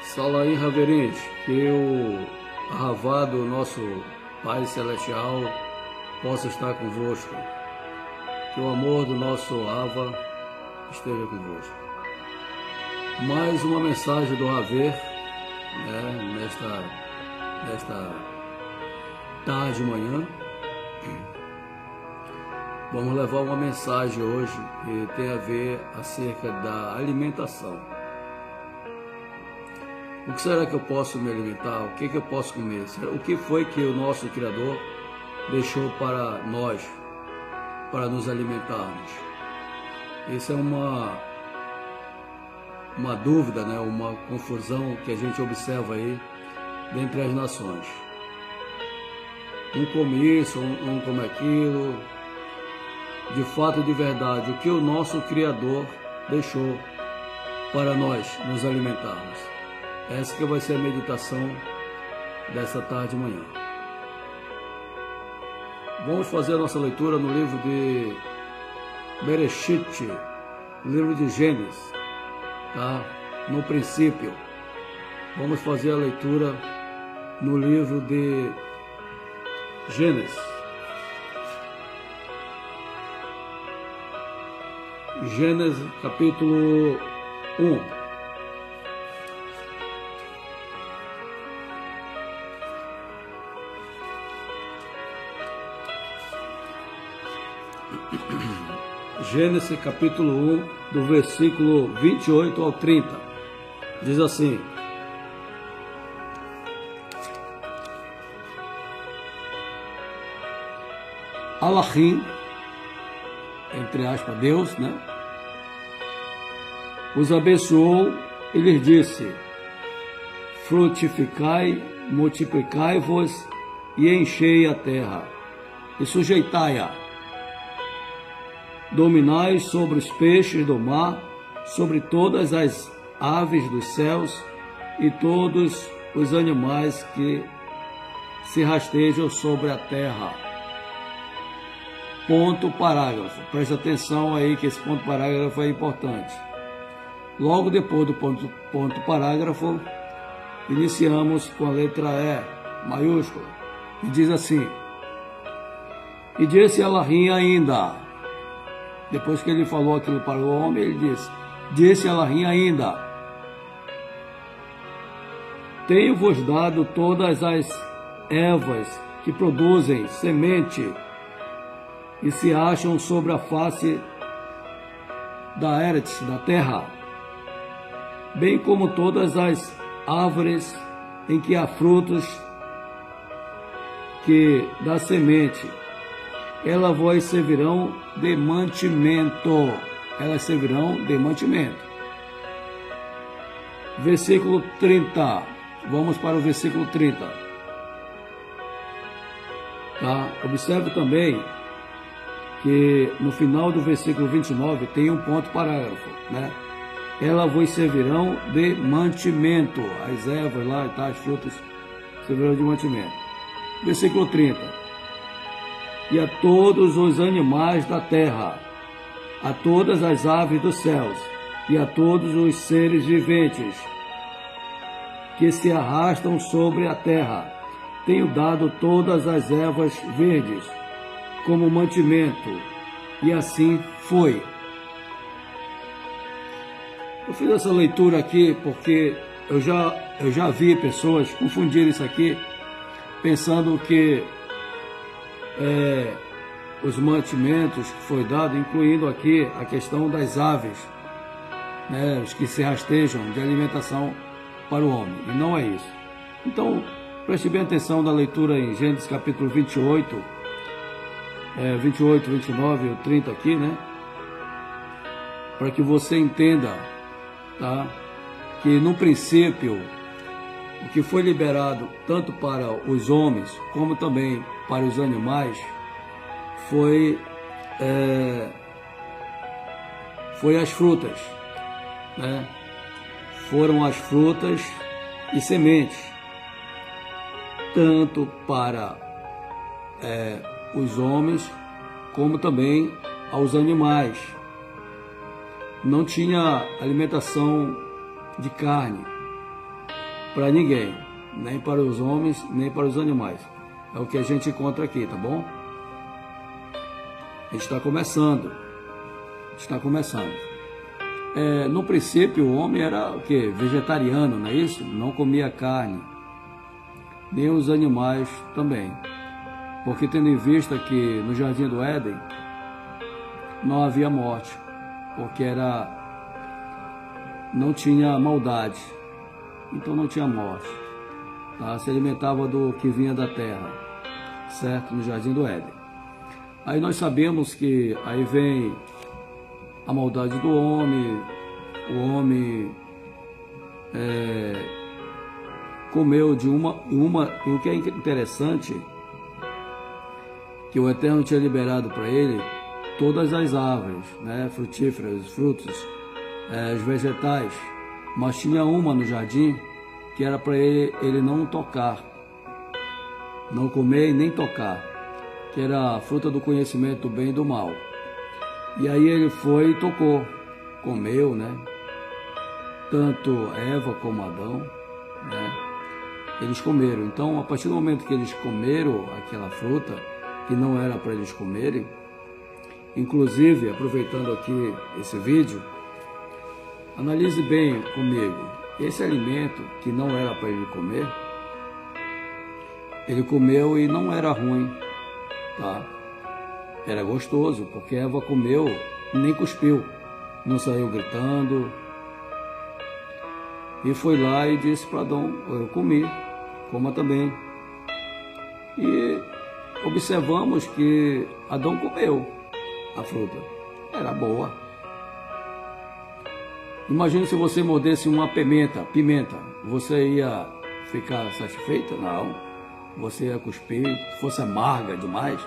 Salaim reverente, que o Ahavá do nosso Pai Celestial possa estar convosco, que o amor do nosso Ava esteja convosco. Mais uma mensagem do Haver, nesta tarde e manhã. Vamos levar uma mensagem hoje que tem a ver acerca da alimentação. O que será que eu posso me alimentar? O que eu posso comer? O que foi que o nosso Criador deixou para nós, para nos alimentarmos? Essa é uma dúvida, uma confusão que a gente observa aí dentre as nações. Um come isso, um come aquilo. De fato, de verdade, o que o nosso Criador deixou para nós nos alimentarmos. Essa que vai ser a meditação dessa tarde e manhã. Vamos fazer a nossa leitura no livro de Bereshit, livro de Gênesis, tá? No princípio. Vamos fazer a leitura no livro de Gênesis. Gênesis capítulo 1. Gênesis capítulo 1, do versículo 28 ao 30, diz assim: Elohim, entre aspas, Deus, os abençoou e lhes disse: frutificai, multiplicai-vos e enchei a terra, e sujeitai-a. Dominai sobre os peixes do mar, sobre todas as aves dos céus e todos os animais que se rastejam sobre a terra. Ponto parágrafo. Preste atenção aí que esse ponto parágrafo é importante. Logo depois do ponto parágrafo, iniciamos com a letra E maiúscula, e diz assim: e disse Elohim ainda. Depois que ele falou aquilo para o homem, ele disse Elohim ainda: tenho-vos dado todas as ervas que produzem semente e se acham sobre a face da Eretz, da terra, bem como todas as árvores em que há frutos que dá semente. Elas vos servirão de mantimento. Elas servirão de mantimento. Versículo 30. Vamos para o versículo 30. Tá? Observe também que no final do versículo 29 tem um ponto parágrafo, Elas vos servirão de mantimento. As ervas lá, as frutas servirão de mantimento. Versículo 30. E a todos os animais da terra, a todas as aves dos céus, e a todos os seres viventes que se arrastam sobre a terra, tenho dado todas as ervas verdes como mantimento, e assim foi. Eu fiz essa leitura aqui porque eu já vi pessoas confundirem isso aqui, pensando que os mantimentos que foi dado, incluindo aqui a questão das aves, os que se rastejam de alimentação para o homem, e não é isso. Então, preste bem atenção na leitura em Gênesis capítulo 28, 28, 29 e 30 aqui, para que você entenda, tá? Que no princípio, o que foi liberado tanto para os homens como também para os animais foi as frutas, Foram as frutas e sementes, tanto para os homens como também aos animais. Não tinha alimentação de carne, para ninguém, nem para os homens, nem para os animais. É o que a gente encontra aqui, tá bom? A gente está começando. No princípio, o homem era o quê? Vegetariano, não é isso? Não comia carne, nem os animais também. Porque tendo em vista que no Jardim do Éden não havia morte, porque não tinha maldade, então não tinha morte. Tá? Se alimentava do que vinha da terra, certo? No Jardim do Éden. Aí nós sabemos que aí vem a maldade do homem, o homem comeu de uma, e o que é interessante, que o Eterno tinha liberado para ele todas as árvores, né, frutíferas, frutos, os vegetais, mas tinha uma no jardim que era para ele não tocar, não comer e nem tocar, que era a fruta do conhecimento do bem e do mal. E aí ele foi e tocou, comeu, né? Tanto Eva como Adão, né? Eles comeram. Então, a partir do momento que eles comeram aquela fruta, que não era para eles comerem, inclusive, aproveitando aqui esse vídeo, analise bem comigo. Esse alimento que não era para ele comer, ele comeu e não era ruim, tá? Era gostoso, porque Eva comeu e nem cuspiu, não saiu gritando. E foi lá e disse para Adão: eu comi, coma também. E observamos que Adão comeu a fruta, era boa. Imagine se você mordesse uma pimenta, você ia ficar satisfeita? Não, você ia cuspir. Se fosse amarga demais,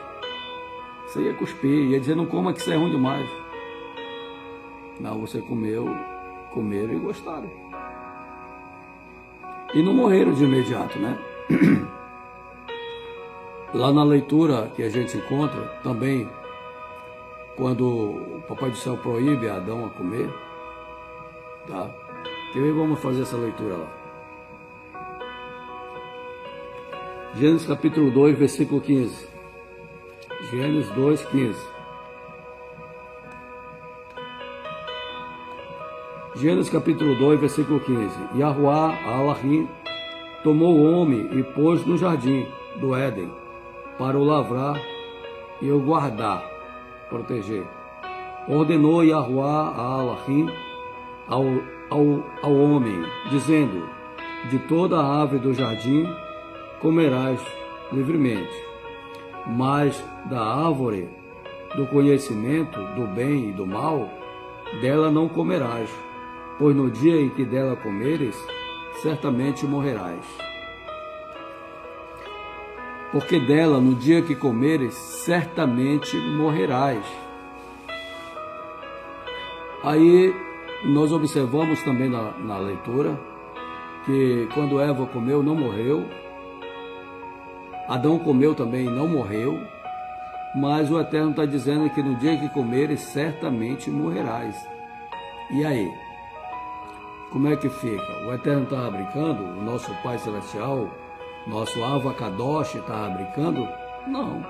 você ia cuspir, ia dizer: não coma que isso é ruim demais. Não, você comeram e gostaram. E não morreram de imediato, né? Lá na leitura que a gente encontra também, quando o Papai do Céu proíbe Adão a comer, tá? E aí vamos fazer essa leitura lá. Gênesis capítulo 2, versículo 15. Gênesis 2, 15. Gênesis capítulo 2, versículo 15. Yahuá Elohim tomou o homem e pôs no jardim do Éden para o lavrar e o guardar, proteger. Ordenou Yahuá Elohim ao homem, dizendo: de toda a ave do jardim comerás livremente, mas da árvore do conhecimento do bem e do mal, dela não comerás, pois no dia em que dela comeres, certamente morrerás. Porque dela, no dia que comeres, certamente morrerás. Aí nós observamos também na leitura que quando Eva comeu, não morreu. Adão comeu também e não morreu. Mas o Eterno está dizendo que no dia que comeres, certamente morrerás. E aí? Como é que fica? O Eterno estava brincando? O nosso Pai Celestial, nosso Avacadosh estava brincando? Não.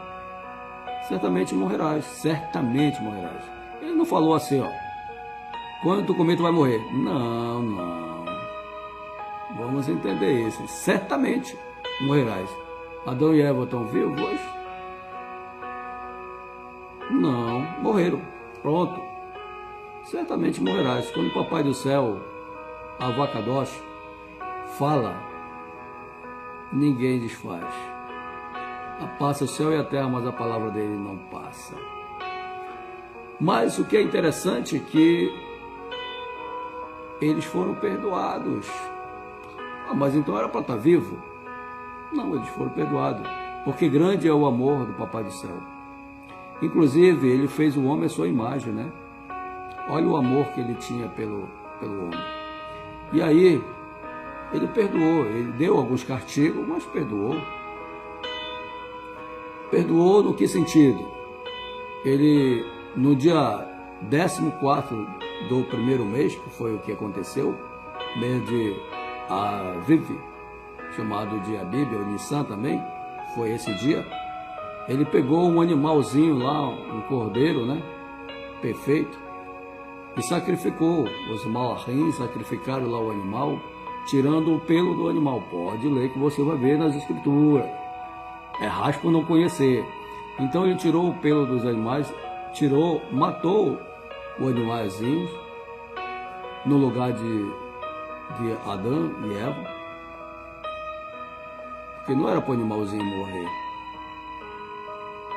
Certamente morrerás. Certamente morrerás. Ele não falou assim, ó: quando tu comer, tu vai morrer. Não. Vamos entender isso. Certamente morrerás. Adão e Eva estão vivos hoje? Não, morreram. Pronto. Certamente morrerás. Quando o Papai do Céu, Avacadosh, fala, ninguém desfaz. Passa o céu e a terra, mas a palavra dele não passa. Mas o que é interessante é que eles foram perdoados. Mas então era para estar vivo? Não, eles foram perdoados, porque grande é o amor do Papai do Céu. Inclusive, ele fez o homem à sua imagem, né? Olha o amor que ele tinha pelo homem. E aí, ele perdoou, ele deu alguns castigos, mas perdoou. Perdoou no que sentido? Ele, no dia 14º do primeiro mês, que foi o que aconteceu, mês de Aviv, chamado de Abib, ou Nissan também, foi esse dia. Ele pegou um animalzinho lá, um cordeiro, né, perfeito, e sacrificou. Os malachim sacrificaram lá o animal, tirando o pelo do animal. Pode ler que você vai ver nas escrituras. É raspo não conhecer. Então ele tirou o pelo dos animais, matou o animalzinho no lugar de Adão e Eva, porque não era para o animalzinho morrer,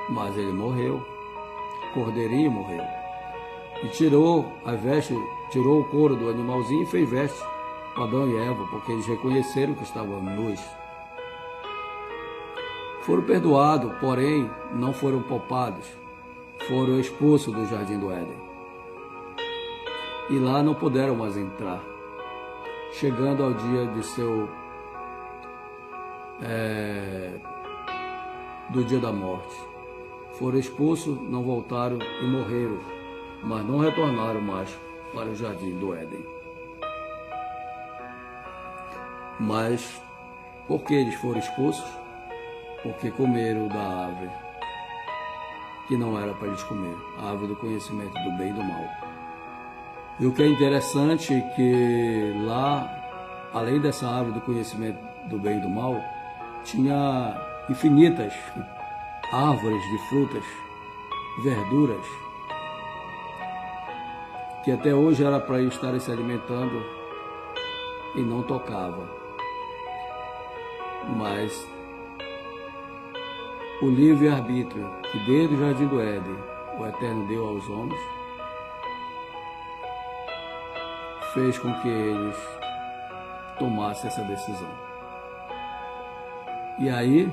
mas ele morreu, o cordeirinho morreu, e tirou a veste, tirou o couro do animalzinho e fez veste para Adão e Eva, porque eles reconheceram que estavam nus. Foram perdoados, porém não foram poupados, foram expulsos do jardim do Éden, e lá não puderam mais entrar. Chegando ao dia de do dia da morte, foram expulsos, não voltaram e morreram, mas não retornaram mais para o jardim do Éden. Mas por que eles foram expulsos? Porque comeram da árvore que não era para eles comer, a árvore do conhecimento do bem e do mal. E o que é interessante é que lá, além dessa árvore do conhecimento do bem e do mal, tinha infinitas árvores de frutas, verduras, que até hoje era para eles estarem se alimentando e não tocava. Mas o livre-arbítrio que desde o jardim do Éden o Eterno deu aos homens fez com que eles tomassem essa decisão. E aí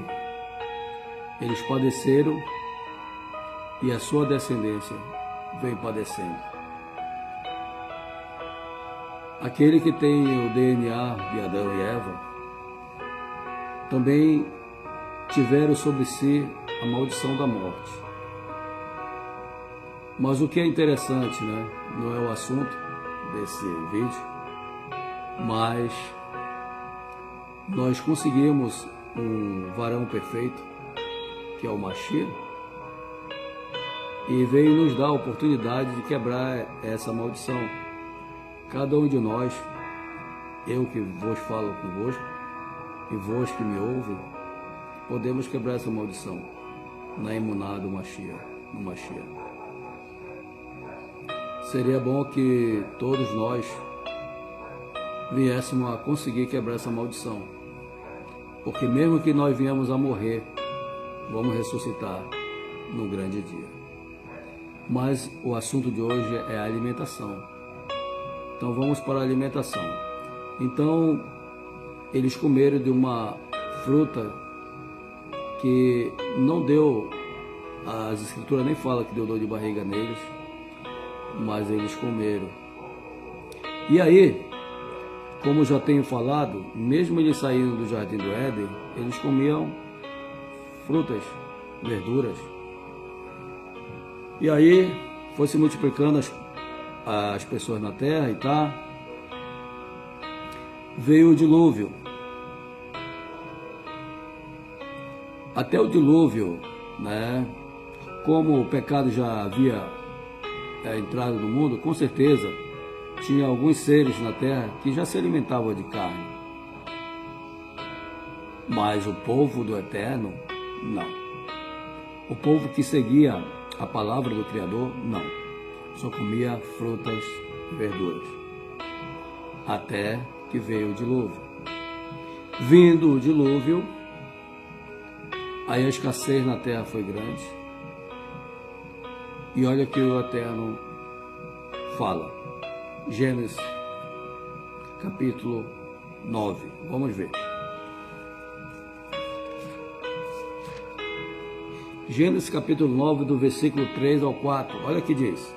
eles padeceram e a sua descendência veio padecendo. Aquele que tem o DNA de Adão e Eva também tiveram sobre si a maldição da morte. Mas o que é interessante, né? Não é o assunto desse vídeo, mas nós conseguimos um varão perfeito, que é o Mashiach, e veio nos dar a oportunidade de quebrar essa maldição. Cada um de nós, eu que vos falo convosco, e vós que me ouvem, podemos quebrar essa maldição na emuná do Mashiach, no Mashiach. Seria bom que todos nós viéssemos a conseguir quebrar essa maldição, porque mesmo que nós viemos a morrer, vamos ressuscitar no grande dia. Mas o assunto de hoje é a alimentação. Então vamos para a alimentação. Então eles comeram de uma fruta que não deu, as escrituras nem falam que deu dor de barriga neles, mas eles comeram. E aí, como já tenho falado, mesmo eles saindo do jardim do Éden, eles comiam frutas, verduras. E aí foi se multiplicando as pessoas na terra e tá. Veio o dilúvio. Até o dilúvio, né? Como o pecado já havia entrado no mundo, com certeza tinha alguns seres na terra que já se alimentavam de carne. Mas o povo do Eterno, não. O povo que seguia a palavra do Criador, não. Só comia frutas e verduras. Até que veio o dilúvio. Vindo o dilúvio, aí a escassez na terra foi grande. E olha que o Eterno fala. Gênesis, capítulo 9. Vamos ver. Gênesis, capítulo 9, do versículo 3 ao 4. Olha o que diz.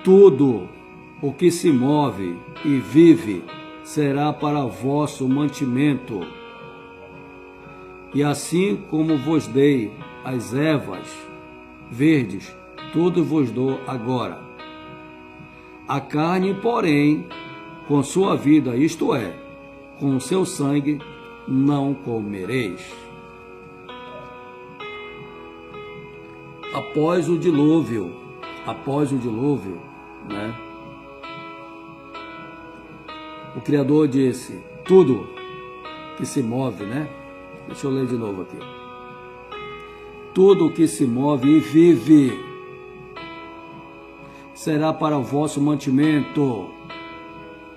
Tudo o que se move e vive será para vosso mantimento. E assim como vos dei as ervas verdes, tudo vos dou agora. A carne, porém, com sua vida, isto é, com o seu sangue, não comereis. Após o dilúvio, né? O Criador disse, tudo que se move, né? Deixa eu ler de novo aqui. Tudo que se move e vive será para o vosso mantimento.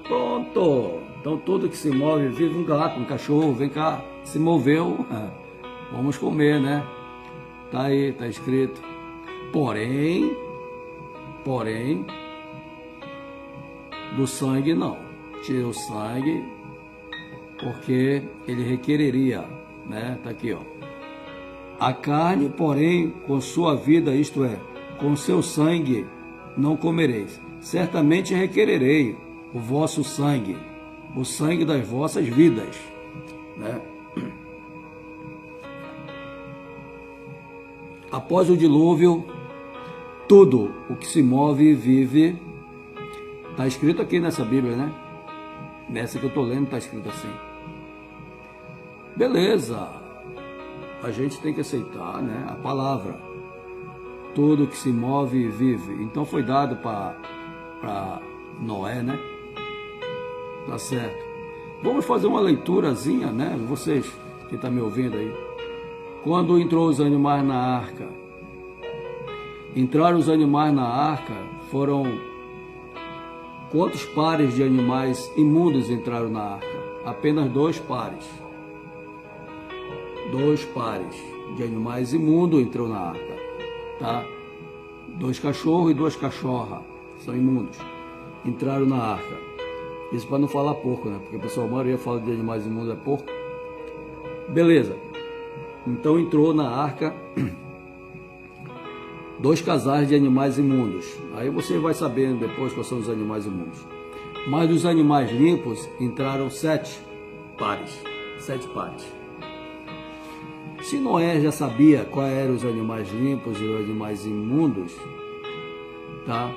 Pronto. Então tudo que se move e vive, um gato, um cachorro, vem cá, se moveu, vamos comer, né? Tá aí, tá escrito. Porém, do sangue não. Tira o sangue, porque ele requereria, né? Tá aqui, ó. A carne, porém, com sua vida, isto é, com seu sangue, não comereis. Certamente requererei o vosso sangue, o sangue das vossas vidas, né? Após o dilúvio, tudo o que se move e vive, está escrito aqui nessa Bíblia, né? Nessa que eu estou lendo está escrito assim. Beleza, a gente tem que aceitar, né, a palavra. Tudo que se move e vive. Então foi dado para Noé, né? Tá certo. Vamos fazer uma leiturazinha, né? Vocês que estão me ouvindo aí. Quando entrou os animais na arca, entraram os animais na arca, foram quantos pares de animais imundos entraram na arca? Apenas 2 pares. 2 pares de animais imundos entrou na arca, tá? 2 cachorros e 2 cachorras são imundos, entraram na arca. Isso para não falar porco, né? Porque o pessoal, a maioria fala de animais imundos é porco. Beleza. Então entrou na arca 2 casais de animais imundos. Aí você vai sabendo depois quais são os animais imundos. Mas dos animais limpos entraram 7 pares. 7 pares. Se Noé já sabia quais eram os animais limpos e os animais imundos, tá?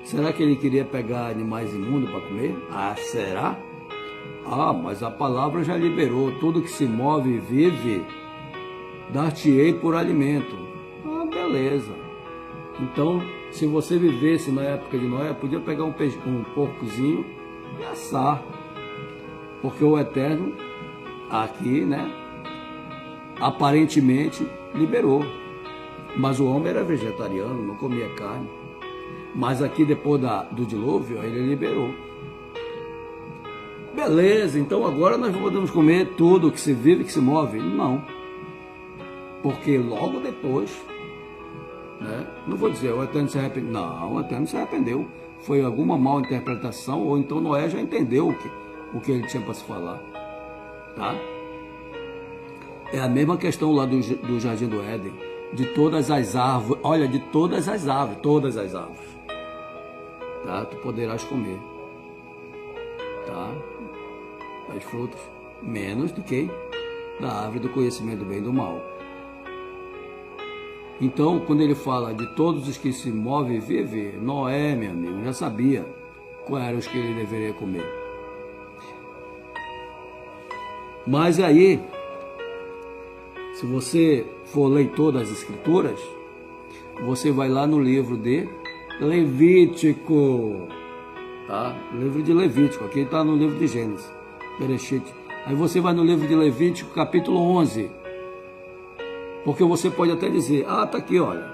Será que ele queria pegar animais imundos para comer? Ah, será? Ah, mas a palavra já liberou. Tudo que se move e vive, dar-te-ei por alimento. Ah, beleza. Então, se você vivesse na época de Noé, podia pegar um porcozinho e assar. Porque o Eterno, aqui, né, aparentemente liberou. Mas o homem era vegetariano, não comia carne. Mas aqui, depois do dilúvio, ele liberou. Beleza, então agora nós podemos comer tudo que se vive, que se move? Não. Porque logo depois, né, não vou dizer, o Eterno se arrependeu. Não, o Eterno se arrependeu. Foi alguma mal interpretação, ou então Noé já entendeu o que ele tinha para se falar. Tá? É a mesma questão lá do Jardim do Éden. De todas as árvores, olha, de todas as árvores, tá? Tu poderás comer, tá? Das frutas, menos do que da árvore do conhecimento do bem e do mal. Então, quando ele fala de todos os que se movem e vivem, Noé, meu amigo, já sabia quais eram os que ele deveria comer. Mas aí, se você for leitor das Escrituras, você vai lá no livro de Levítico, tá? Livro de Levítico, aqui está no livro de Gênesis, Bereshit. Aí você vai no livro de Levítico, capítulo 11, porque você pode até dizer, ah, tá aqui, olha,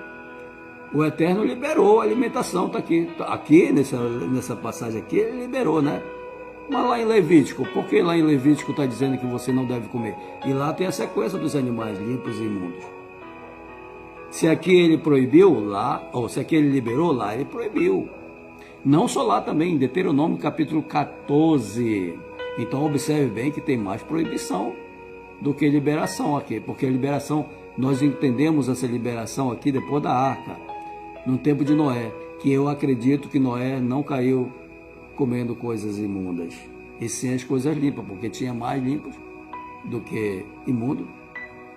o Eterno liberou a alimentação, tá aqui, aqui nessa passagem aqui, ele liberou, né? Mas lá em Levítico, por que lá em Levítico está dizendo que você não deve comer? E lá tem a sequência dos animais limpos e imundos. Se aqui ele proibiu, lá, ou se aqui ele liberou, lá ele proibiu. Não só lá também, em Deuteronômio capítulo 14. Então observe bem que tem mais proibição do que liberação aqui. Porque a liberação, nós entendemos essa liberação aqui depois da arca, no tempo de Noé. Que eu acredito que Noé não caiu comendo coisas imundas, e sim as coisas limpas, porque tinha mais limpas do que imundo,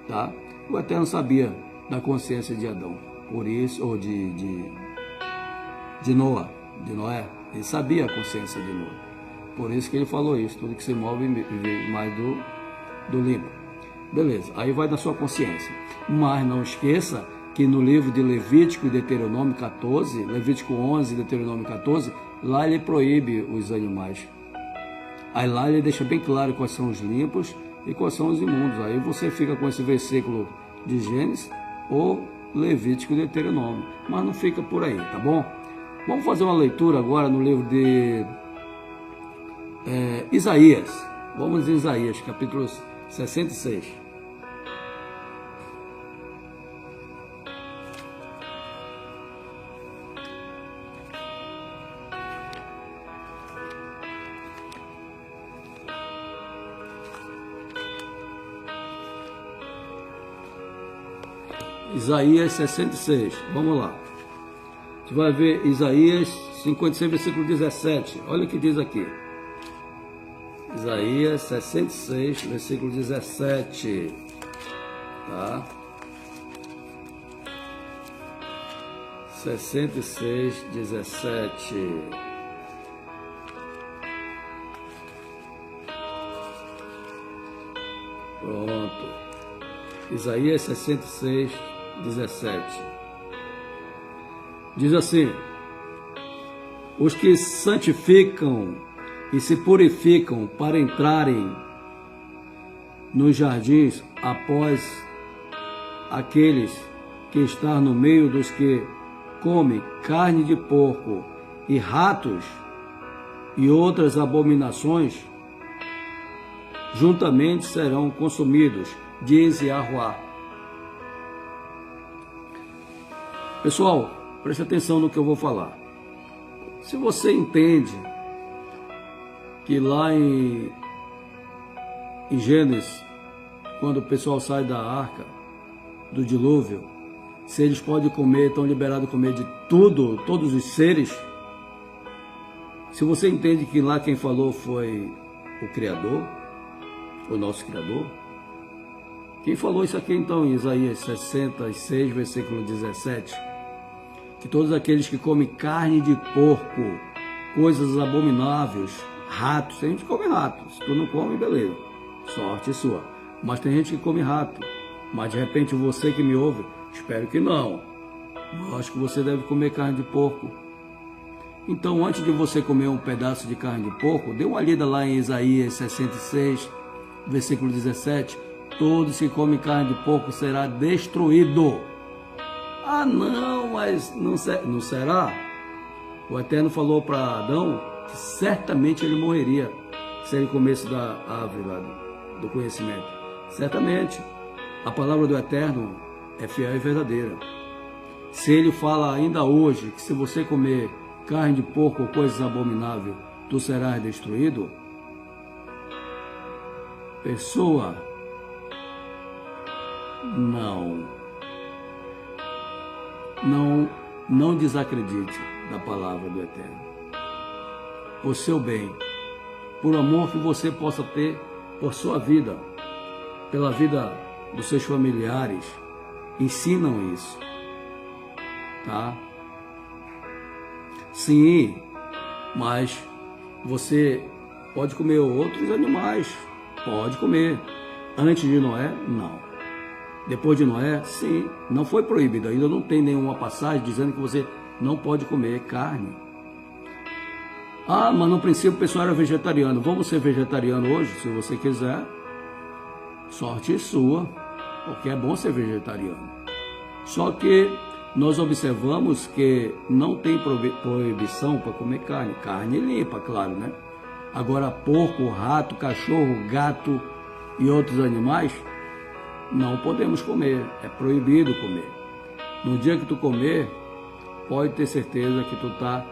tá? O Eterno sabia da consciência de Adão, por isso, ou de Noé, Ele sabia a consciência de Noé. Por isso que ele falou isso, tudo que se move vem mais do limpo. Beleza, aí vai da sua consciência. Mas não esqueça que no livro de Levítico e Deuteronômio 14, Levítico 11 e Deuteronômio 14, lá ele proíbe os animais. Aí lá ele deixa bem claro quais são os limpos e quais são os imundos. Aí você fica com esse versículo de Gênesis ou Levítico e Deuteronômio. Mas não fica por aí, tá bom? Vamos fazer uma leitura agora no livro de Isaías. Vamos em Isaías, capítulo 66. Isaías 66, vamos lá. Você vai ver Isaías 56, versículo 17. Olha o que diz aqui. Isaías 66, versículo 17. Tá? 66, 17. Pronto. Isaías 66, 17. Diz assim: os que santificam e se purificam para entrarem nos jardins após aqueles que estão no meio dos que comem carne de porco e ratos e outras abominações, juntamente serão consumidos, diz Yahuwá. Pessoal, preste atenção no que eu vou falar. Se você entende que lá em Gênesis, quando o pessoal sai da arca, do dilúvio, se eles podem comer, estão liberados a comer de tudo, todos os seres. Se você entende que lá quem falou foi o Criador, o nosso Criador, quem falou isso aqui então em Isaías 66, versículo 17? Que todos aqueles que comem carne de porco, coisas abomináveis, ratos, tem gente que come rato, se tu não come, beleza, sorte sua. Mas tem gente que come rato, mas de repente você que me ouve, espero que não. Eu acho que você deve comer carne de porco. Então, antes de você comer um pedaço de carne de porco, dê uma lida lá em Isaías 66, versículo 17. Todos que comem carne de porco será destruído. Ah, não, mas não será? O Eterno falou para Adão que certamente ele morreria se ele comesse da árvore lá do conhecimento. Certamente. A palavra do Eterno é fiel e verdadeira. Se ele fala ainda hoje que se você comer carne de porco ou coisas abomináveis, tu serás destruído, pessoa, não desacredite da palavra do Eterno. Por seu bem, por amor que você possa ter por sua vida, pela vida dos seus familiares, ensinam isso, tá? Sim, mas você pode comer outros animais, pode comer. Antes de Noé, não. Depois de Noé, sim, não foi proibido. Ainda não tem nenhuma passagem dizendo que você não pode comer carne. Ah, mas no princípio o pessoal era vegetariano. Vamos ser vegetariano hoje, se você quiser. Sorte sua, porque é bom ser vegetariano. Só que nós observamos que não tem proibição para comer carne. Carne limpa, claro, né? Agora, porco, rato, cachorro, gato e outros animais, não podemos comer. É proibido comer. No dia que tu comer, pode ter certeza que tu está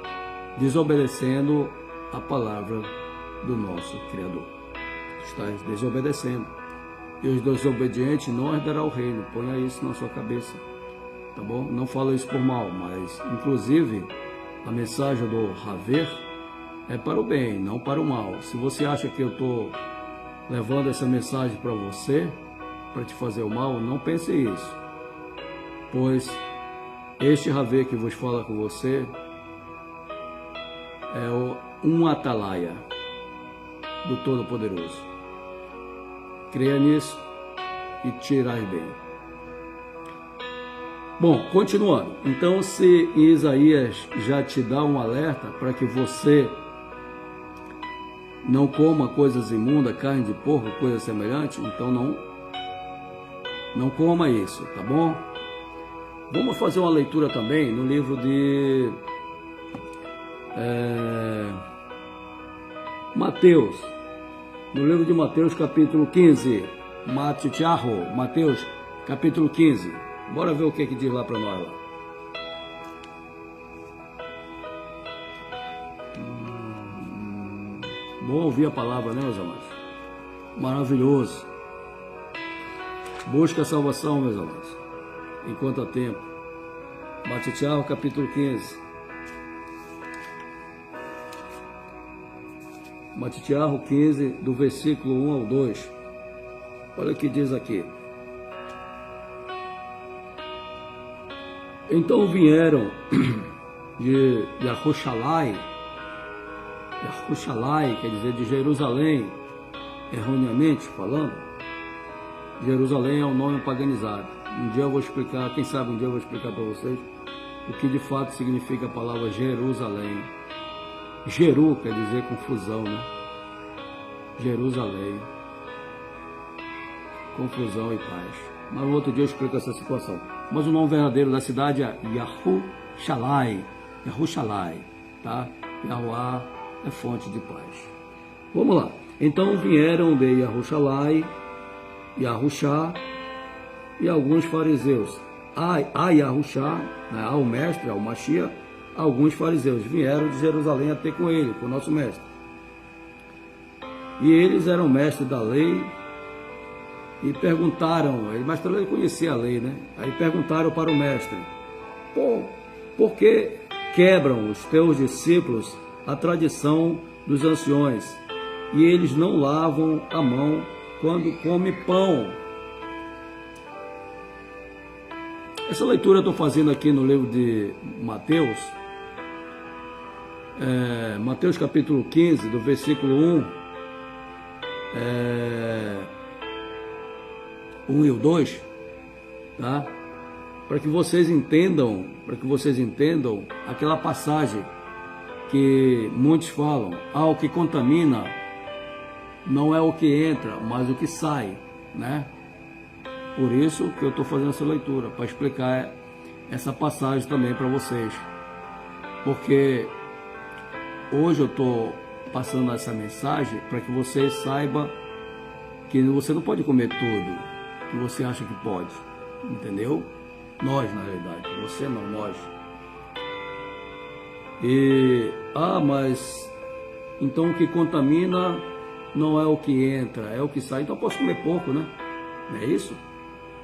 desobedecendo a palavra do nosso Criador. Tu estás desobedecendo. E os desobedientes não herdarão o reino. Ponha isso na sua cabeça. Tá bom? Não falo isso por mal, mas inclusive a mensagem do Haver é para o bem, não para o mal. Se você acha que eu estou levando essa mensagem para você, para te fazer o mal, não pense isso. Pois este Haver que vos fala com você um atalaia do Todo-Poderoso. Creia nisso e te irás bem. Bom, continuando. Então, se Isaías já te dá um alerta para que você não coma coisas imundas, carne de porco, coisa semelhante, então não coma isso, tá bom? Vamos fazer uma leitura também no livro de Mateus. No livro de Mateus, capítulo 15. Mateus, capítulo 15. Bora ver o que diz lá para nós. Lá. Bom ouvir a palavra, né, meus amados? Maravilhoso. Busca a salvação, meus amados, enquanto há tempo. Mateus, capítulo 15. Mateus 15, do versículo 1 ao 2. Olha o que diz aqui. Então vieram de Yahuxalai, quer dizer, de Jerusalém, erroneamente falando. Jerusalém é um nome paganizado. Um dia eu vou explicar, quem sabe um dia eu vou explicar para vocês o que de fato significa a palavra Jerusalém. Jeru quer dizer confusão, né? Jerusalém. Confusão e paz. Mas no outro dia eu explico essa situação. Mas o nome verdadeiro da cidade é Yahuxalai, tá? Yahuá é fonte de paz. Vamos lá. Então vieram de Yahuxalai, Yahuxá e alguns fariseus. A Yahuxá, né, ao mestre, ao Mashiach, alguns fariseus vieram de Jerusalém a ter com ele, com o nosso mestre. E eles eram mestres da lei e perguntaram, mas também ele conhecia a lei, né? Aí perguntaram para o mestre: por que quebram os teus discípulos a tradição dos anciões e eles não lavam a mão quando come pão? Essa leitura eu estou fazendo aqui no livro de Mateus, Mateus capítulo 15, do versículo 1 e o 2, tá? Para que vocês entendam aquela passagem que muitos falam: o que contamina não é o que entra, mas o que sai, né? Por isso que eu estou fazendo essa leitura, para explicar essa passagem também para vocês. Porque hoje eu estou passando essa mensagem para que vocês saibam que você não pode comer tudo que você acha que pode, entendeu? Nós, na realidade, você não, nós. Mas então o que contamina não é o que entra, é o que sai. Então eu posso comer pouco, né? Não é isso?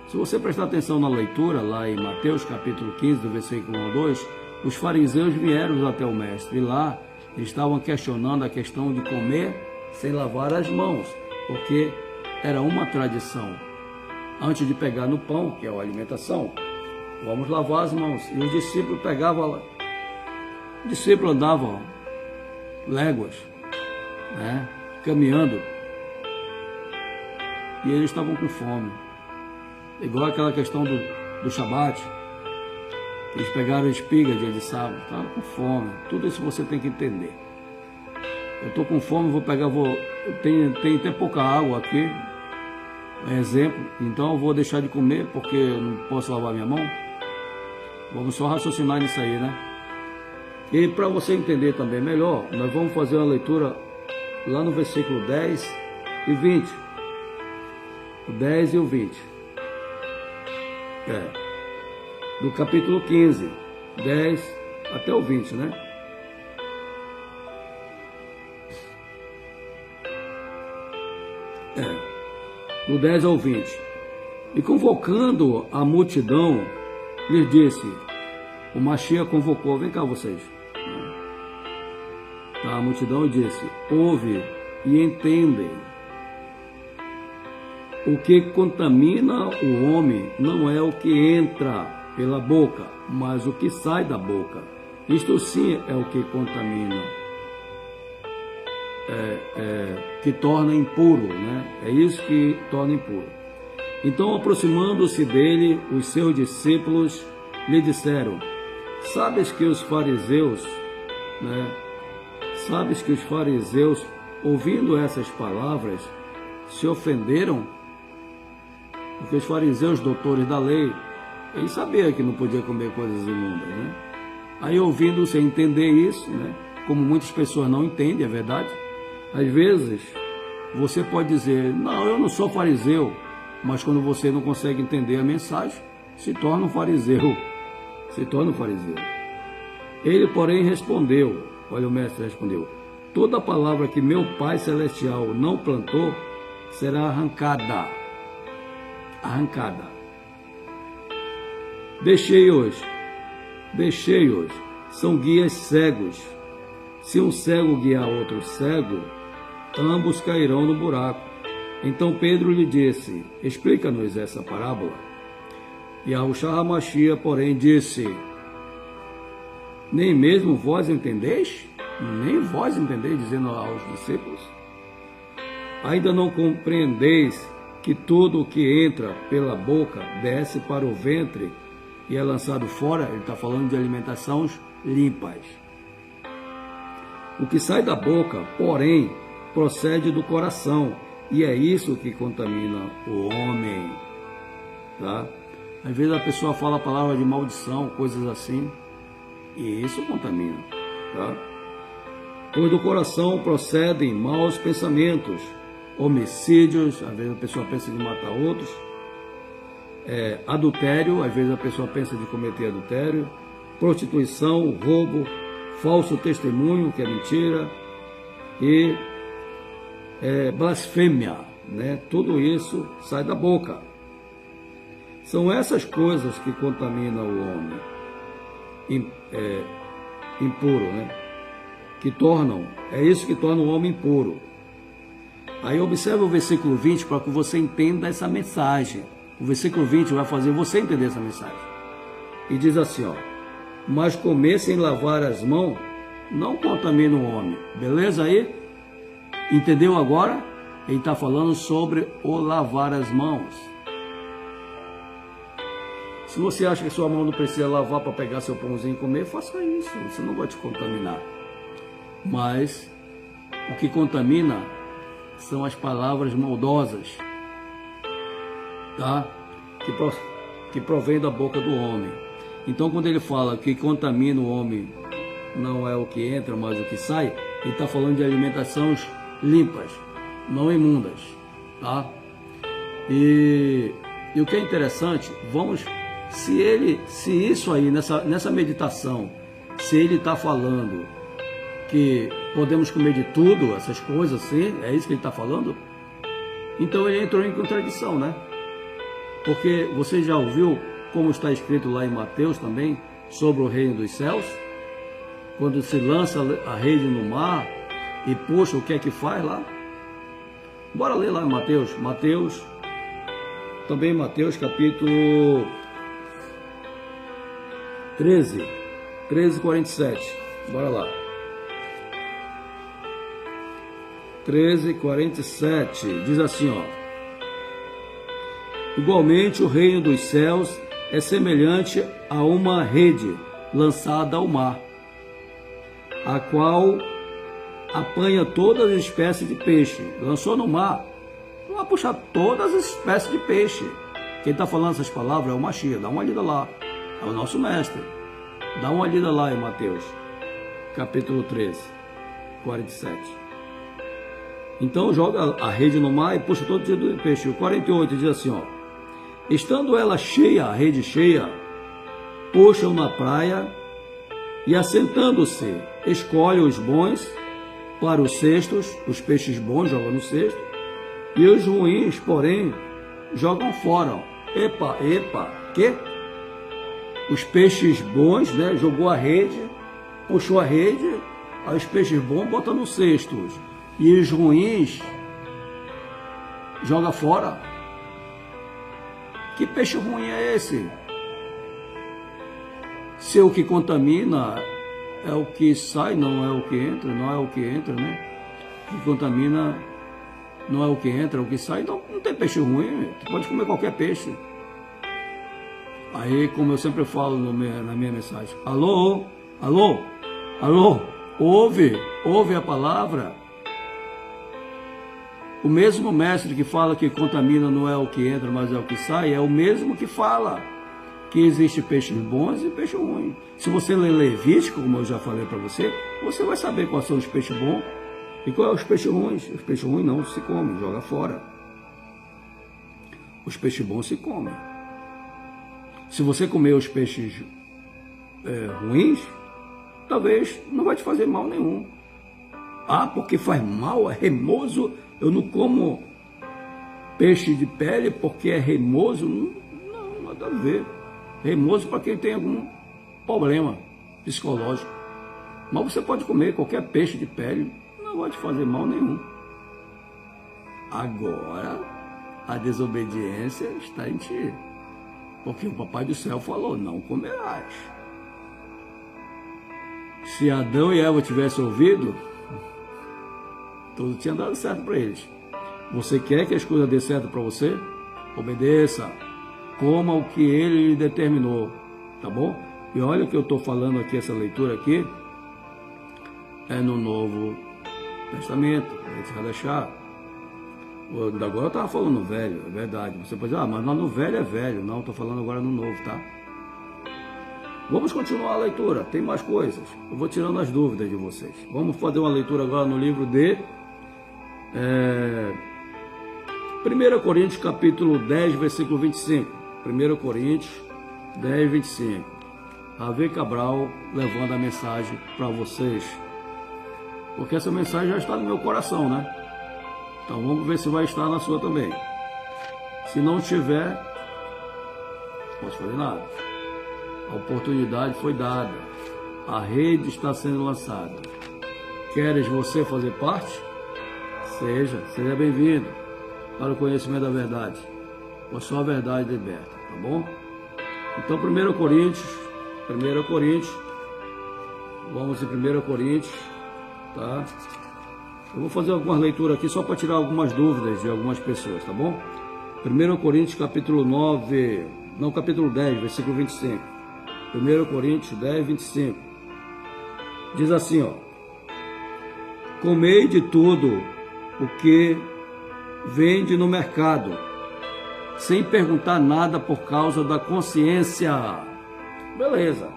Se você prestar atenção na leitura, lá em Mateus capítulo 15, do versículo 1 ao 2, os fariseus vieram até o mestre, e lá eles estavam questionando a questão de comer sem lavar as mãos, porque era uma tradição. Antes de pegar no pão, que é a alimentação, vamos lavar as mãos. E os discípulos pegavam, o discípulo andava léguas, né, caminhando, e eles estavam com fome. Igual aquela questão do Shabat, eles pegaram a espiga dia de sábado, estavam com fome. Tudo isso você tem que entender. Eu estou com fome, eu tenho até pouca água aqui, exemplo, então eu vou deixar de comer porque eu não posso lavar minha mão. Vamos só raciocinar nisso aí, né? E para você entender também melhor, nós vamos fazer uma leitura lá no versículo 10 e 20. O 10 e o 20. Do capítulo 15, 10 até o 20, né? Do 10 ao 20. E convocando a multidão, lhes disse, o Mashiach convocou, vem cá vocês. A multidão disse: ouve e entendem. O que contamina o homem não é o que entra pela boca, mas o que sai da boca. Isto sim é o que contamina. que torna impuro, né? É isso que torna impuro. Então, aproximando-se dele, os seus discípulos lhe disseram: Sabes que os fariseus, né? Sabes que os fariseus, ouvindo essas palavras, se ofenderam? Porque os fariseus, doutores da lei, eles sabiam que não podia comer coisas imundas, né? Aí, ouvindo sem entender isso, né? Como muitas pessoas não entendem, é verdade. Às vezes, você pode dizer: não, eu não sou fariseu. Mas quando você não consegue entender a mensagem, se torna um fariseu. Se torna um fariseu. Ele, porém, respondeu, olha, o mestre respondeu: toda palavra que meu Pai Celestial não plantou, será arrancada. Arrancada. Deixei-os. São guias cegos. Se um cego guiar outro cego, ambos cairão no buraco. Então Pedro lhe disse: explica-nos essa parábola. E Yahushua HaMashiach, porém, disse: nem mesmo vós entendeis? Nem vós entendeis, dizendo aos discípulos? Ainda não compreendeis que tudo o que entra pela boca desce para o ventre e é lançado fora? Ele está falando de alimentações limpas. O que sai da boca, porém, procede do coração, e é isso que contamina o homem, tá? Às vezes a pessoa fala a palavra de maldição, coisas assim, e isso contamina, tá? Pois do coração procedem maus pensamentos, homicídios, às vezes a pessoa pensa de matar outros, adultério, às vezes a pessoa pensa de cometer adultério, prostituição, roubo, falso testemunho, que é mentira, e blasfêmia, né? Tudo isso sai da boca. São essas coisas que contaminam o homem impuro, né? É isso que torna o homem impuro. Aí observe o versículo 20 para que você entenda essa mensagem. O versículo 20 vai fazer você entender essa mensagem. E diz assim, ó: mas comer sem lavar as mãos não contamina o homem. Beleza aí? Entendeu agora? Ele está falando sobre o lavar as mãos. Se você acha que sua mão não precisa lavar para pegar seu pãozinho e comer, faça isso. Você não vai te contaminar. Mas o que contamina são as palavras maldosas, tá? Que provém da boca do homem. Então, quando ele fala que contamina o homem não é o que entra, mas o que sai, ele está falando de alimentações limpas, não imundas, tá? E o que é interessante, se isso aí, nessa meditação, se ele está falando que podemos comer de tudo, essas coisas assim, é isso que ele está falando, então ele entrou em contradição, né? Porque você já ouviu como está escrito lá em Mateus também, sobre o reino dos céus? Quando se lança a rede no mar e puxa, o que é que faz lá? Bora ler lá em Mateus. Mateus capítulo 13, 47. Bora lá. 13:47 diz assim, ó: igualmente o reino dos céus é semelhante a uma rede lançada ao mar, a qual apanha todas as espécies de peixe. Lançou no mar, vai puxar todas as espécies de peixe. Quem está falando essas palavras é o Mashiach. Dá uma lida lá, é o nosso mestre. Dá uma lida lá em Mateus capítulo 13, 47. Então joga a rede no mar e puxa todo tipo de peixe. O 48 diz assim, ó: estando ela cheia, a rede cheia, puxam na praia e, assentando-se, escolhe os bons para os cestos, os peixes bons jogam no cesto, e os ruins, porém, jogam fora. Epa, que? Os peixes bons, né, jogou a rede, puxou a rede, aí os peixes bons botam no cesto, e os ruins joga fora. Que peixe ruim é esse? Se o que contamina é o que sai, não é o que entra, né? que contamina não é o que entra, é o que sai. Então não tem peixe ruim, tu pode comer qualquer peixe. Aí, como eu sempre falo na minha mensagem, alô, alô, alô, ouve a palavra. O mesmo mestre que fala que contamina não é o que entra, mas é o que sai, é o mesmo que fala que existe peixes bons e peixe ruim. Se você ler Levítico, como eu já falei para você, você vai saber quais são os peixes bons e quais são os peixes ruins. Os peixes ruins não se comem, joga fora. Os peixes bons se comem. Se você comer os peixes ruins, talvez não vai te fazer mal nenhum. Ah, porque faz mal, é remoso, eu não como peixe de pele porque é remoso. Não, nada a ver. Remoso para quem tem algum problema psicológico. Mas você pode comer qualquer peixe de pele, não vai te fazer mal nenhum. Agora, a desobediência está em ti. Porque o Papai do Céu falou, não comerás. Se Adão e Eva tivessem ouvido, tudo tinha dado certo para eles. Você quer que as coisas dê certo para você? Obedeça. Coma o que ele lhe determinou. Tá bom? E olha o que eu estou falando aqui, essa leitura aqui, é no Novo Testamento. A gente vai deixar. Agora eu estava falando no Velho, é verdade. Você pode dizer, mas no Velho é velho. Não, estou falando agora no Novo, tá? Vamos continuar a leitura, tem mais coisas. Eu vou tirando as dúvidas de vocês. Vamos fazer uma leitura agora no livro de 1 Coríntios capítulo 10, versículo 25. 1 Coríntios 10, 25. Ave Cabral levando a mensagem para vocês. Porque essa mensagem já está no meu coração, né? Então vamos ver se vai estar na sua também. Se não tiver, não posso fazer nada. A oportunidade foi dada. A rede está sendo lançada. Queres você fazer parte? Seja bem-vindo para o conhecimento da verdade. Pois só a verdade liberta, tá bom? Então 1 Coríntios, vamos em 1 Coríntios, tá? Eu vou fazer algumas leituras aqui só para tirar algumas dúvidas de algumas pessoas, tá bom? 1 Coríntios capítulo 10, versículo 25. 1 Coríntios 10, 25. Diz assim, ó. Comei de tudo o que vende no mercado, sem perguntar nada por causa da consciência. Beleza.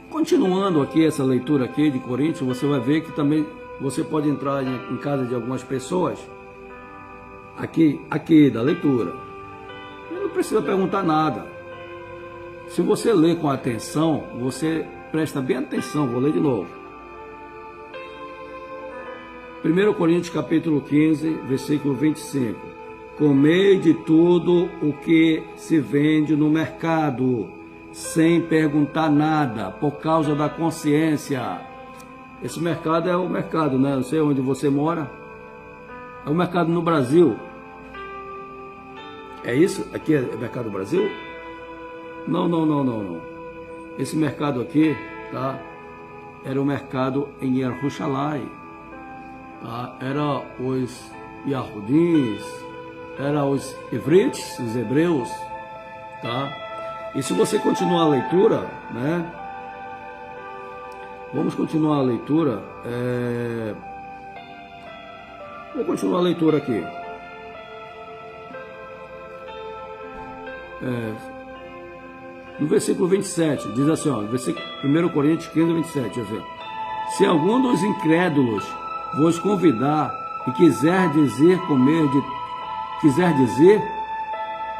Continuando aqui essa leitura aqui de Coríntios, você vai ver que também você pode entrar em casa de algumas pessoas, aqui da leitura. E não precisa perguntar nada. Se você ler com atenção, você presta bem atenção, vou ler de novo. 1 Coríntios capítulo 15, versículo 25. Comei de tudo o que se vende no mercado, sem perguntar nada, por causa da consciência. Esse mercado é o mercado, né? Não sei onde você mora. É o mercado no Brasil. É isso? Aqui é o mercado do Brasil? Não. Esse mercado aqui, tá? Era o mercado em Jerusalém. Tá? Era os Yahudins, era os Ivrites, os hebreus, tá? E se você continuar a leitura, né? Vamos continuar a leitura. Vou continuar a leitura aqui. No versículo 27, diz assim, ó, 1 Coríntios 15, 27, diz assim, se algum dos incrédulos vos convidar e quiser dizer,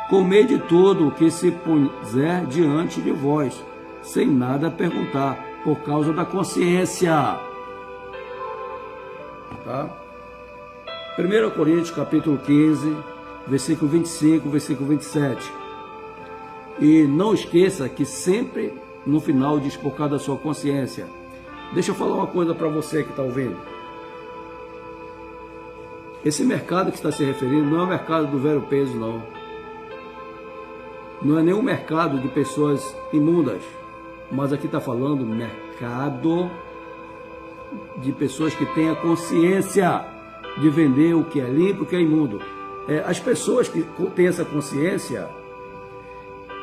comer de tudo o que se puser diante de vós, sem nada perguntar, por causa da consciência. Tá? 1 Coríntios capítulo 15, versículo 25, versículo 27. E não esqueça que sempre no final diz por causa da sua consciência. Deixa eu falar uma coisa para você que está ouvindo. Esse mercado que está se referindo não é o mercado do velho peso, não. Não é nenhum mercado de pessoas imundas. Mas aqui está falando mercado de pessoas que têm a consciência de vender o que é limpo e o que é imundo. As pessoas que têm essa consciência,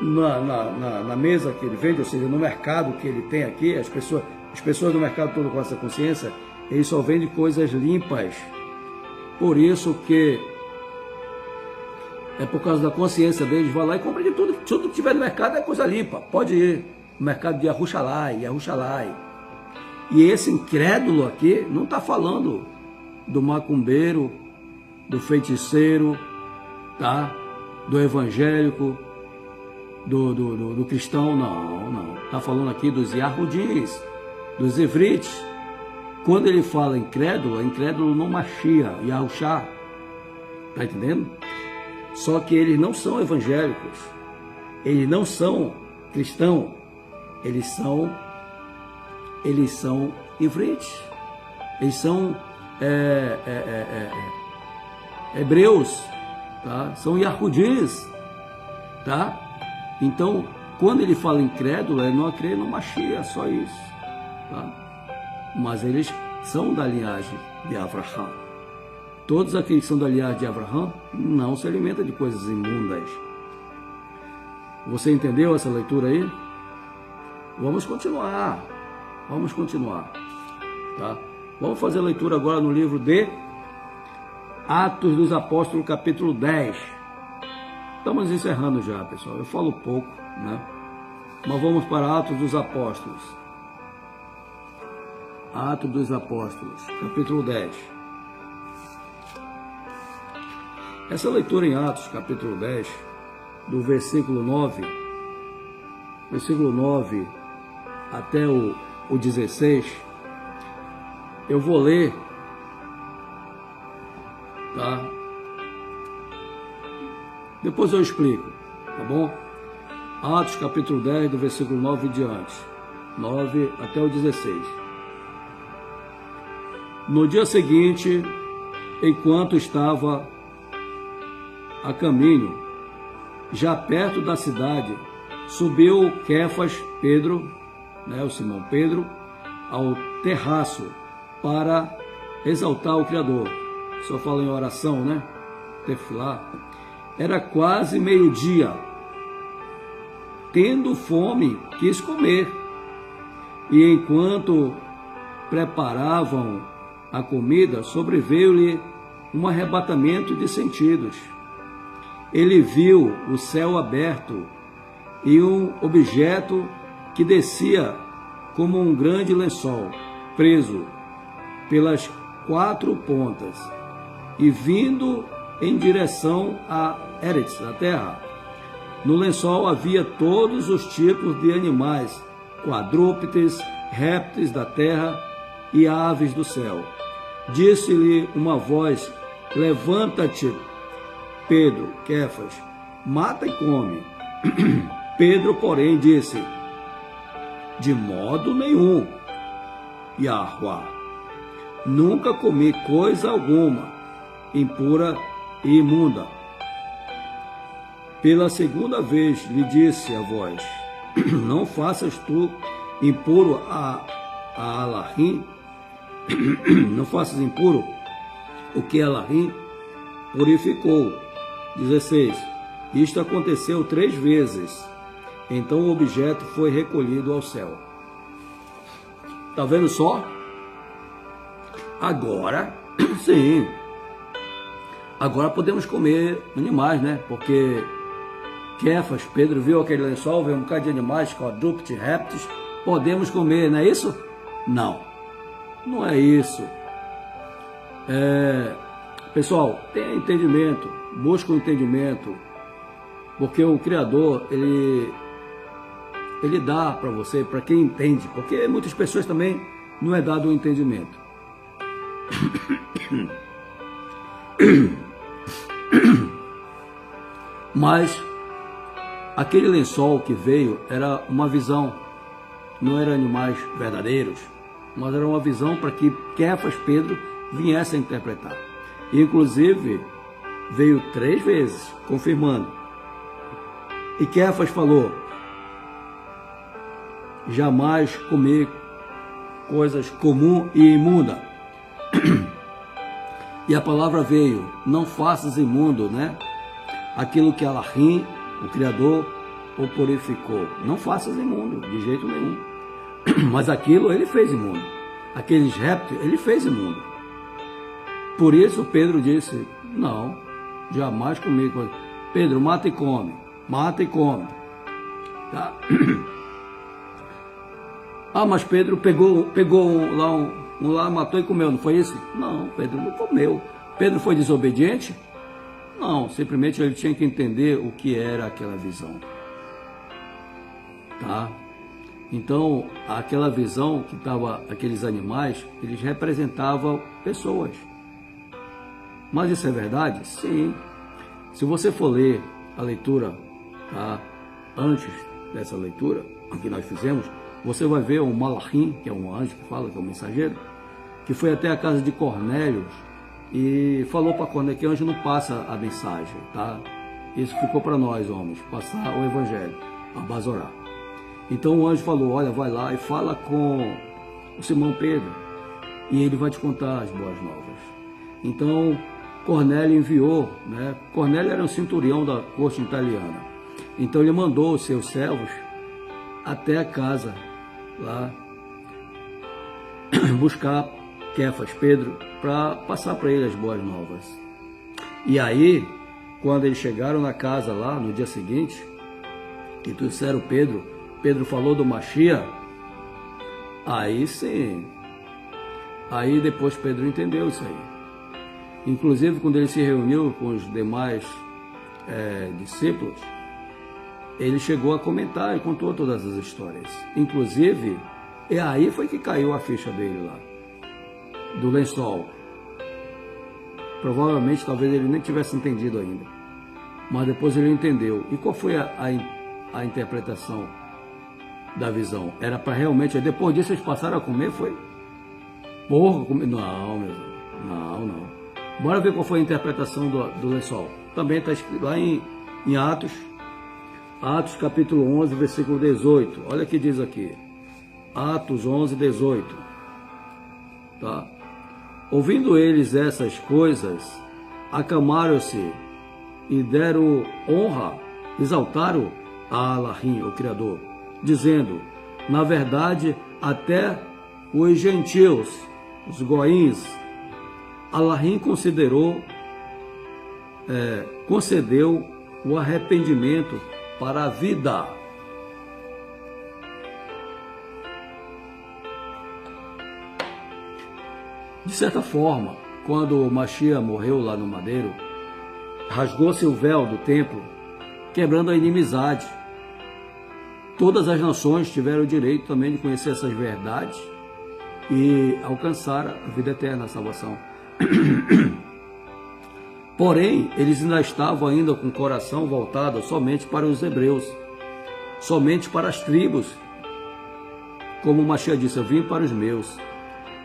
na mesa que ele vende, ou seja, no mercado que ele tem aqui, as pessoas do mercado todo com essa consciência, ele só vende coisas limpas. Por isso que por causa da consciência deles, vai lá e compra de tudo. Tudo que tiver no mercado é coisa limpa. Pode ir no mercado de Yarushalai. E esse incrédulo aqui não está falando do macumbeiro, do feiticeiro, tá? Do evangélico, do cristão, não. Está falando aqui dos Yahudis, dos Ivrites. Quando ele fala incrédulo, é incrédulo no Mashiach, Yahushua. Tá entendendo? Só que eles não são evangélicos, eles não são cristãos, eles são ivrites, eles são hebreus, tá? São Yahudis, tá? Então, quando ele fala incrédulo, é não crer no Mashiach, só isso, tá? Mas eles são da linhagem de Abraham. Todos aqueles que são da linhagem de Abraham não se alimentam de coisas imundas. Você entendeu essa leitura aí? Vamos continuar, tá? Vamos fazer a leitura agora no livro de Atos dos Apóstolos, capítulo 10. Estamos encerrando já, pessoal. Eu falo pouco, né? Mas vamos para Atos dos Apóstolos. Atos dos Apóstolos, capítulo 10. Essa leitura em Atos, capítulo 10, do versículo 9 até o 16, eu vou ler, tá? Depois eu explico, tá bom? Atos, capítulo 10, do versículo 9 em diante, 9 até o 16. No dia seguinte, enquanto estava a caminho, já perto da cidade, subiu Kefas, Pedro, o Simão Pedro, ao terraço para exaltar o Criador. Só fala em oração, né? Tefilá. Era quase meio-dia. Tendo fome, quis comer. E enquanto preparavam a comida, sobreveio-lhe um arrebatamento de sentidos. Ele viu o céu aberto e um objeto que descia como um grande lençol, preso pelas 4 pontas, e vindo em direção a Eretz, a terra. No lençol havia todos os tipos de animais, quadrúpedes, répteis da terra e aves do céu. Disse-lhe uma voz: levanta-te, Pedro, Kefas, mata e come. Pedro, porém, disse: de modo nenhum, Yahuá, nunca comi coisa alguma impura e imunda. Pela segunda vez lhe disse a voz: não faças tu impuro a Elohim, não faças impuro o que Elohim purificou. 16. Isto aconteceu 3 vezes. Então o objeto foi recolhido ao céu. Tá vendo só? Agora, sim. Agora podemos comer animais, né? Porque Kefas, Pedro, viu aquele lençol, viu um bocado de animais, quadrúpedes, répteis. Podemos comer, não é isso? Não. Não é isso. Pessoal, tenha entendimento. Busca o entendimento. Porque o Criador, ele dá para você, para quem entende. Porque muitas pessoas também não é dado o entendimento. Mas aquele lençol que veio era uma visão, não eram animais verdadeiros, mas era uma visão para que Kefas, Pedro, viesse a interpretar. Inclusive, veio 3 vezes, confirmando. E Kefas falou: jamais comi coisas comum e imunda. E a palavra veio, não faças imundo, né? Aquilo que Elohim, o Criador, o purificou. Não faças imundo, de jeito nenhum. Mas aquilo ele fez imundo. Aqueles répteis, ele fez imundo. Por isso Pedro disse, não, jamais comigo. Pedro, mata e come. Mata e come. Tá? Ah, mas Pedro pegou um lá, matou e comeu, não foi isso? Não, Pedro não comeu. Pedro foi desobediente? Não, simplesmente ele tinha que entender o que era aquela visão. Tá? Então, aquela visão que estava, aqueles animais, eles representavam pessoas. Mas isso é verdade? Sim. Se você for ler a leitura, tá? Antes dessa leitura que nós fizemos, você vai ver um Malachim, que é um anjo que fala, que é um mensageiro, que foi até a casa de Cornélio e falou para Cornélio que o anjo não passa a mensagem, tá? Isso ficou para nós, homens, passar o evangelho, a basorar. Então o anjo falou, olha, vai lá e fala com o Simão Pedro e ele vai te contar as boas novas. Então Cornélio enviou, né? Cornélio era um centurião da corte italiana. Então ele mandou os seus servos até a casa lá buscar Kefas, Pedro, para passar para ele as boas novas. E aí, quando eles chegaram na casa lá no dia seguinte e trouxeram Pedro falou do Mashiach, aí sim, aí depois Pedro entendeu isso aí. Inclusive, quando ele se reuniu com os demais discípulos, ele chegou a comentar e contou todas as histórias. Inclusive, aí foi que caiu a ficha dele lá, do lençol. Provavelmente, talvez ele nem tivesse entendido ainda. Mas depois ele entendeu. E qual foi a interpretação da visão? Era para realmente... Depois disso eles passaram a comer, foi? Porco, comer? Não, meu Deus. Não. Bora ver qual foi a interpretação do lençol. Também está escrito lá em Atos capítulo 11, versículo 18. Olha o que diz aqui. Atos 11, 18. Tá? Ouvindo eles essas coisas, acalmaram-se e deram honra, exaltaram a Elohim, o Criador, dizendo, na verdade, até os gentios, os goíns, Elohim concedeu o arrependimento para a vida. De certa forma, quando Mashiach morreu lá no madeiro, rasgou-se o véu do templo, quebrando a inimizade. Todas as nações tiveram o direito também de conhecer essas verdades e alcançar a vida eterna, a salvação. Porém, eles ainda estavam ainda com o coração voltado somente para os hebreus, somente para as tribos. Como Mashiach disse, eu vim para os meus.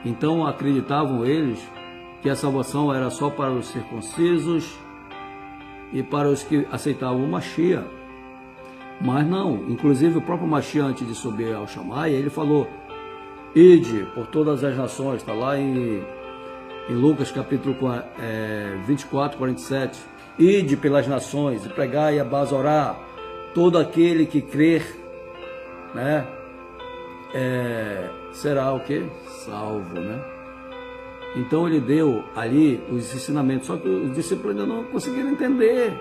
Então acreditavam eles que a salvação era só para os circuncisos e para os que aceitavam o Mashiach. Mas não, inclusive o próprio Mashiach, antes de subir ao Shammai, ele falou, ide por todas as nações, está lá em Lucas capítulo 24, 47, ide pelas nações e pregai e abasorar todo aquele que crer, né? Será o quê? Salvo, né? Então ele deu ali os ensinamentos, só que os discípulos ainda não conseguiram entender,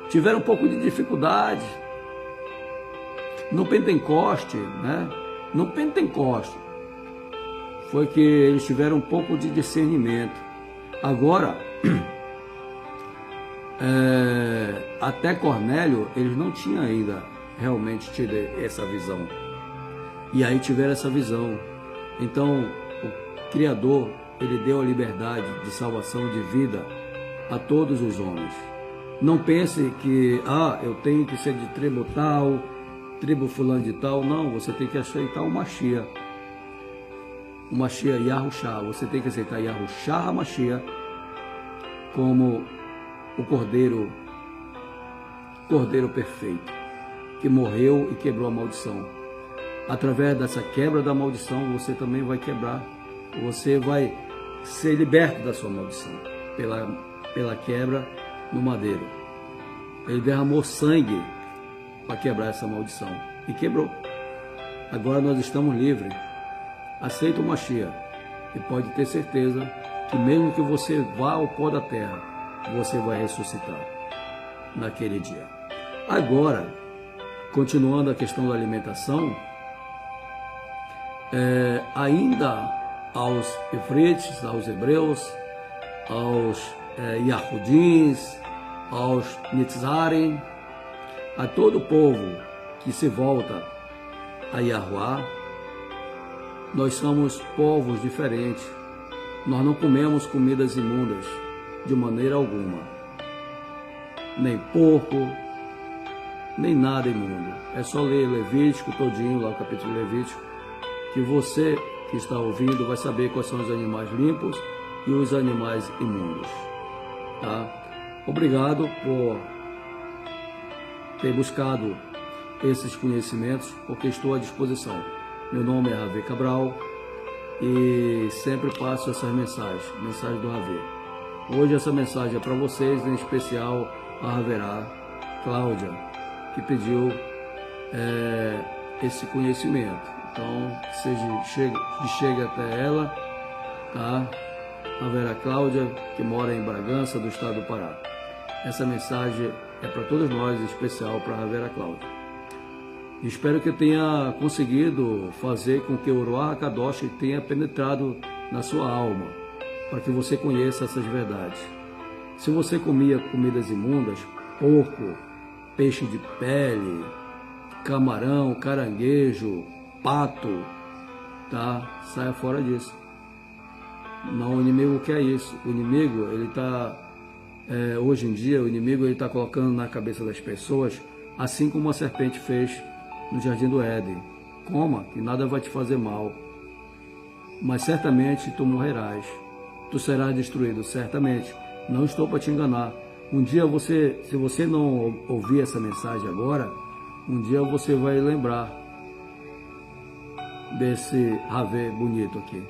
tiveram um pouco de dificuldade. No Pentecoste, né? No Pentecoste foi que eles tiveram um pouco de discernimento. Agora, até Cornélio, eles não tinham ainda realmente tido essa visão. E aí tiveram essa visão. Então, o Criador, ele deu a liberdade de salvação de vida a todos os homens. Não pense que, eu tenho que ser de tribo tal, tribo fulano de tal. Não, você tem que aceitar o Mashiach. O Mashiach Yahushua. Você tem que aceitar Yahushua HaMashiach como o Cordeiro perfeito, que morreu e quebrou a maldição. através dessa quebra da maldição, você também vai quebrar, você vai ser liberto da sua maldição, pela quebra no madeiro. Ele derramou sangue para quebrar essa maldição, e quebrou. Agora nós estamos livres. Aceita o Mashiach, e pode ter certeza que mesmo que você vá ao pó da terra, você vai ressuscitar naquele dia. Agora, continuando a questão da alimentação, ainda aos efretes, aos hebreus, aos Yahudins, aos Nitzarem, a todo o povo que se volta a Yahuwá, nós somos povos diferentes. Nós não comemos comidas imundas de maneira alguma, nem porco, nem nada imundo. É só ler Levítico todinho, lá o capítulo Levítico, que você que está ouvindo vai saber quais são os animais limpos e os animais imundos. Tá? Obrigado por ter buscado esses conhecimentos, porque estou à disposição. Meu nome é Ravê Cabral e sempre passo essas mensagens do Ravê. Hoje essa mensagem é para vocês, em especial a Raverá Cláudia, que pediu esse conhecimento. Então, que chegue até ela, tá? Raverá Cláudia, que mora em Bragança, do estado do Pará. Essa mensagem é para todos nós, em especial para a Raverá Cláudia. Espero que eu tenha conseguido fazer com que o Ruach HaKadosh tenha penetrado na sua alma, para que você conheça essas verdades. Se você comia comidas imundas, porco, peixe de pele, camarão, caranguejo, pato, tá? Saia fora disso. Não, o inimigo quer isso. O inimigo, ele está, hoje em dia, o inimigo está colocando na cabeça das pessoas, assim como a serpente fez no Jardim do Éden: coma, que nada vai te fazer mal, mas certamente tu morrerás, tu serás destruído, certamente. Não estou para te enganar. Um dia se você não ouvir essa mensagem agora, um dia você vai lembrar desse Ravê bonito aqui.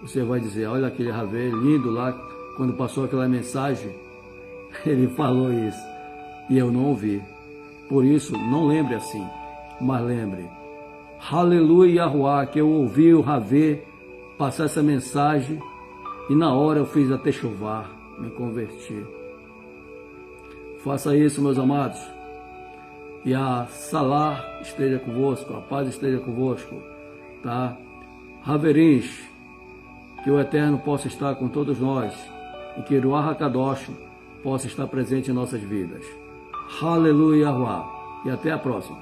Você vai dizer: olha aquele Ravê lindo lá, quando passou aquela mensagem, ele falou isso, e eu não ouvi. Por isso, não lembre assim, mas lembre: Aleluia Yahuwá, que eu ouvi o Ravê passar essa mensagem, e na hora eu fiz até chuvar, me converti. Faça isso, meus amados, e a Salah esteja convosco, a paz esteja convosco, tá? Haverins, que o Eterno possa estar com todos nós, e que o Ruach HaKadosh possa estar presente em nossas vidas. Aleluia Yahuwá, e até a próxima.